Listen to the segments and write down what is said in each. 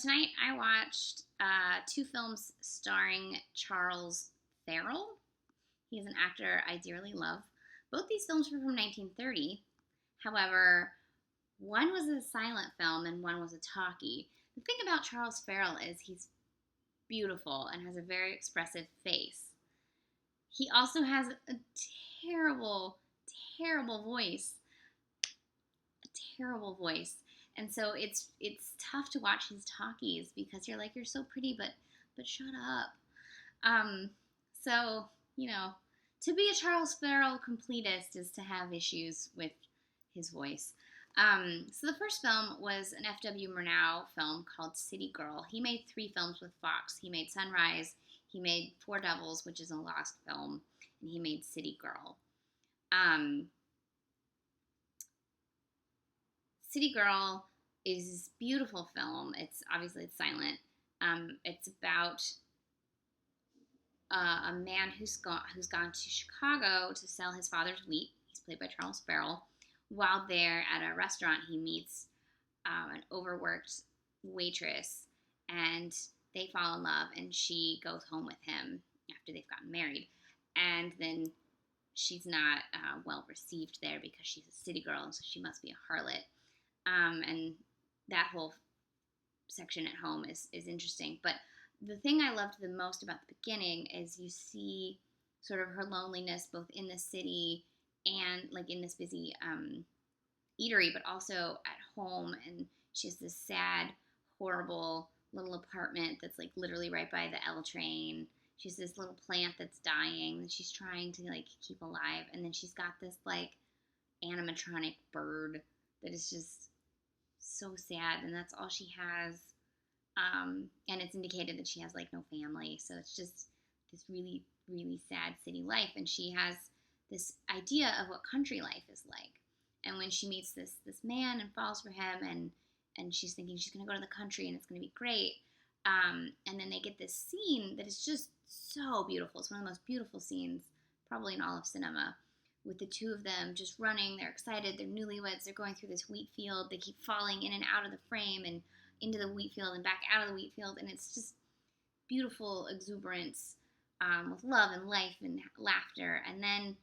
Tonight I watched two films starring Charles Farrell. He is an actor I dearly love. Both these films were from 1930. However, one was a silent film and one was a talkie. The thing about Charles Farrell is he's beautiful and has a very expressive face. He also has a terrible, terrible voice. A terrible voice. And so it's tough to watch his talkies because you're like, you're so pretty, but shut up. Um, so to be a Charles Farrell completist is to have issues with his voice. So the first film was an F.W. Murnau film called City Girl. He made three films with Fox. He made Sunrise, he made Four Devils, which is a lost film, and he made City Girl. City Girl is this beautiful film. It's silent. It's about a man who's gone to Chicago to sell his father's wheat. He's played by Charles Farrell. While there at a restaurant, he meets an overworked waitress, and they fall in love. And she goes home with him after they've gotten married. And then she's not well received there because she's a city girl, and so she must be a harlot. And that whole section at home is interesting. But the thing I loved the most about the beginning is you see sort of her loneliness both in the city and like in this busy eatery, but also at home. And she has this sad, horrible little apartment that's like literally right by the L train. She has this little plant that's dying that she's trying to like keep alive. And then she's got this like animatronic bird that is just so sad, and that's all she has. And it's indicated that she has like no family, so it's just this really, really sad city life. And she has this idea of what country life is like. And when she meets this man and falls for him, and she's thinking she's going to go to the country and it's going to be great. And then they get this scene that is just so beautiful. It's one of the most beautiful scenes probably in all of cinema, with the two of them just running. They're excited. They're newlyweds. They're going through this wheat field. They keep falling in and out of the frame and into the wheat field and back out of the wheat field. And it's just beautiful exuberance with love and life and laughter. And then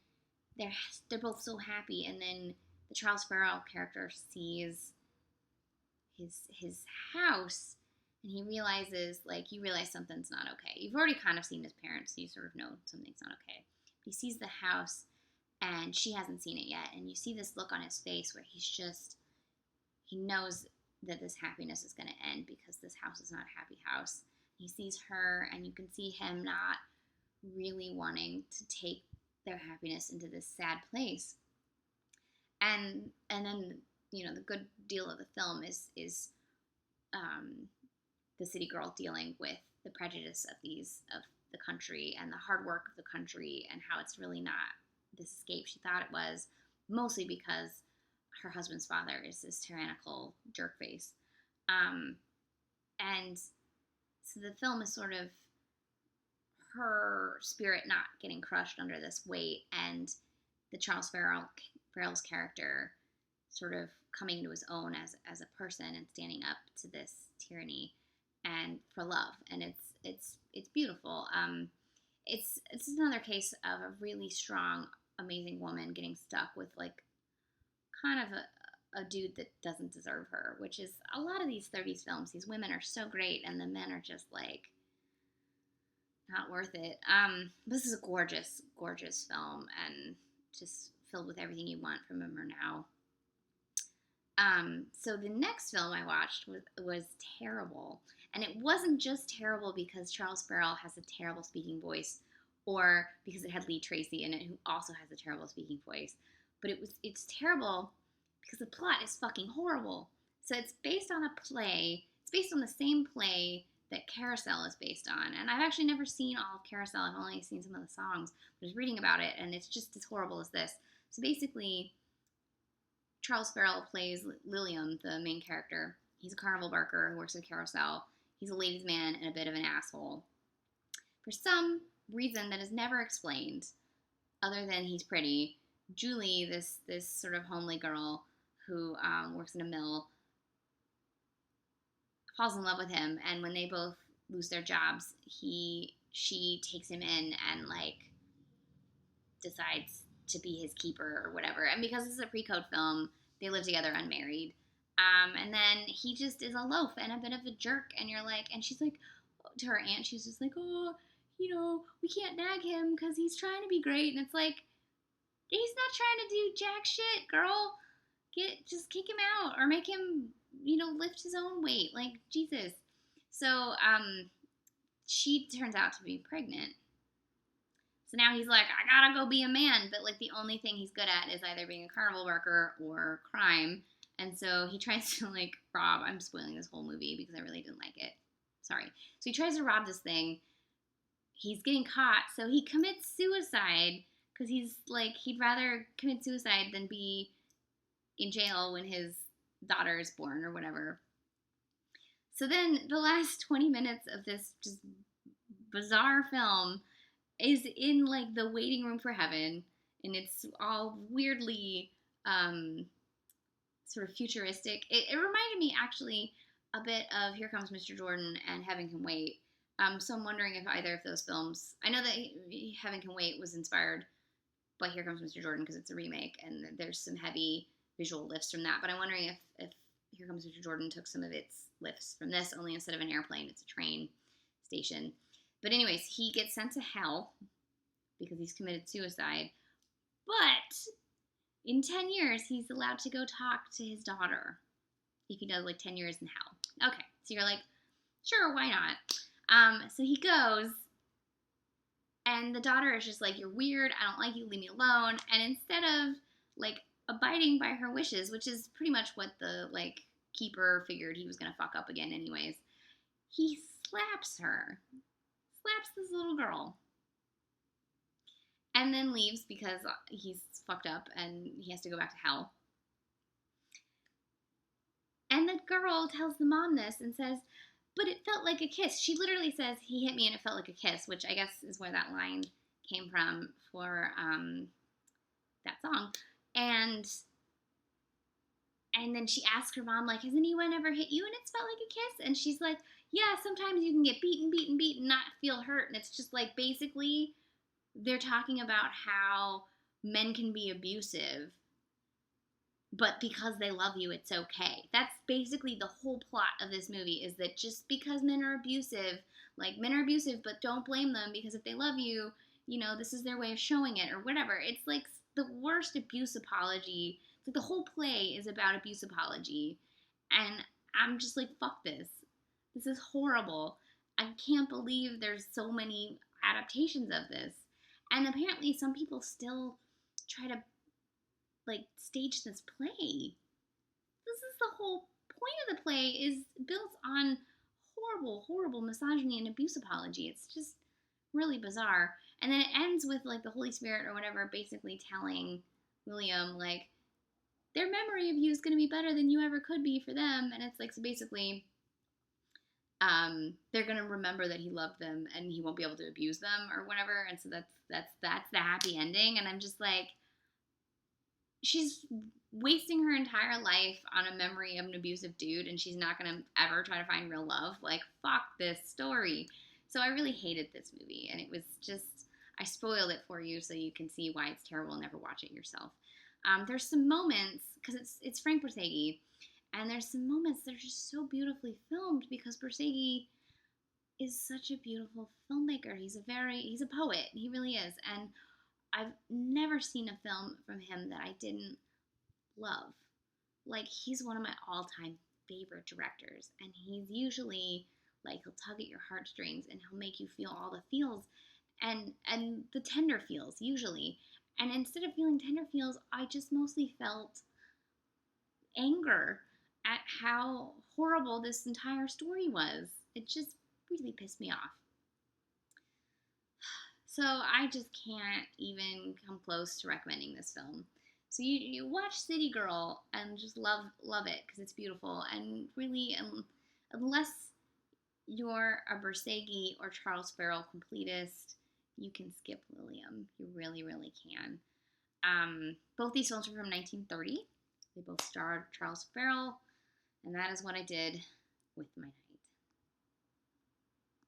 they're both so happy. And then the Charles Farrell character sees his house, and he realizes, like, you realize something's not okay. You've already kind of seen his parents, so you sort of know something's not okay. He sees the house, and she hasn't seen it yet. And you see this look on his face where he knows that this happiness is going to end because this house is not a happy house. He sees her, and you can see him not really wanting to take their happiness into this sad place. And then, the good deal of the film is the city girl dealing with the prejudice of the country and the hard work of the country, and how it's really not this escape she thought it was, mostly because her husband's father is this tyrannical jerkface. And so the film is sort of her spirit not getting crushed under this weight, and the Charles Farrell's character sort of coming into his own as a person and standing up to this tyranny and for love. And it's beautiful. It's another case of a really strong, amazing woman getting stuck with like kind of a dude that doesn't deserve her, which is a lot of these 30s films. These women are so great and the men are just like not worth it. This is a gorgeous, gorgeous film and just filled with everything you want from a Murnau. So the next film I watched was terrible. And it wasn't just terrible because Charles Farrell has a terrible speaking voice, or because it had Lee Tracy in it, who also has a terrible speaking voice. But it's terrible because the plot is fucking horrible. So it's based on a play. It's based on the same play that Carousel is based on. And I've actually never seen all of Carousel. I've only seen some of the songs. I was reading about it, and it's just as horrible as this. So basically, Charles Farrell plays Liliom, the main character. He's a carnival barker who works at Carousel. He's a ladies' man and a bit of an asshole. For some reason that is never explained, other than he's pretty, Julie, this sort of homely girl who works in a mill, falls in love with him, and when they both lose their jobs, she takes him in and like decides to be his keeper or whatever. And because this is a pre-code film, they live together unmarried. And then he just is a loaf and a bit of a jerk, and you're like, and she's like, to her aunt, she's just like, oh, we can't nag him because he's trying to be great. And it's like, he's not trying to do jack shit, girl. Just kick him out or make him, lift his own weight. Like, Jesus. So, she turns out to be pregnant. So now he's like, I gotta go be a man. But, like, the only thing he's good at is either being a carnival worker or crime. And so he tries to, like, rob. I'm spoiling this whole movie because I really didn't like it. Sorry. So he tries to rob this thing. He's getting caught. So he commits suicide because he's like, he'd rather commit suicide than be in jail when his daughter is born or whatever. So then the last 20 minutes of this just bizarre film is in like the waiting room for heaven, and it's all weirdly sort of futuristic. It reminded me actually a bit of Here Comes Mr. Jordan and Heaven Can Wait. So I'm wondering if either of those films, I know that Heaven Can Wait was inspired by Here Comes Mr. Jordan because it's a remake and there's some heavy visual lifts from that, but I'm wondering if Here Comes Mr. Jordan took some of its lifts from this, only instead of an airplane, it's a train station. But anyways, he gets sent to hell because he's committed suicide, but in 10 years, he's allowed to go talk to his daughter if he does like 10 years in hell. Okay, so you're like, sure, why not? So he goes, and the daughter is just like, you're weird, I don't like you, leave me alone. And instead of like abiding by her wishes, which is pretty much what the like keeper figured he was gonna fuck up again anyways, he slaps this little girl, and then leaves because he's fucked up and he has to go back to hell. And the girl tells the mom this and says, but it felt like a kiss. She literally says, he hit me and it felt like a kiss, which I guess is where that line came from for that song. And then she asks her mom, like, has anyone ever hit you and it's felt like a kiss? And she's like, yeah, sometimes you can get beaten, not feel hurt. And it's just like, basically, they're talking about how men can be abusive, but because they love you, it's okay. That's basically the whole plot of this movie, is that just because men are abusive, but don't blame them, because if they love you, this is their way of showing it or whatever. It's like the worst abuse apology. It's like the whole play is about abuse apology. And I'm just like, fuck this. This is horrible. I can't believe there's so many adaptations of this. And apparently some people still try to like stage this play. This is the whole point of the play, is built on horrible misogyny and abuse apology. It's just really bizarre. And then it ends with like the Holy Spirit or whatever basically telling Liliom like their memory of you is going to be better than you ever could be for them. And it's like, so basically they're going to remember that he loved them and he won't be able to abuse them or whatever. And so that's the happy ending. And I'm just like, she's wasting her entire life on a memory of an abusive dude, and she's not going to ever try to find real love. Like, fuck this story. So I really hated this movie, and it was just, I spoiled it for you so you can see why it's terrible. Never watch it yourself. There's some moments, because it's Frank Borzage, and there's some moments that are just so beautifully filmed because Borzage is such a beautiful filmmaker. He's a poet. He really is. And I've never seen a film from him that I didn't love. Like, he's one of my all-time favorite directors, and he's usually like, he'll tug at your heartstrings and he'll make you feel all the feels and the tender feels usually. And instead of feeling tender feels, I just mostly felt anger at how horrible this entire story was. It just really pissed me off. So I just can't even come close to recommending this film. So you watch City Girl and just love it because it's beautiful. And really, unless you're a Borzage or Charles Farrell completist, you can skip Liliom. You really, really can. Both these films were from 1930. They both starred Charles Farrell, and that is what I did with my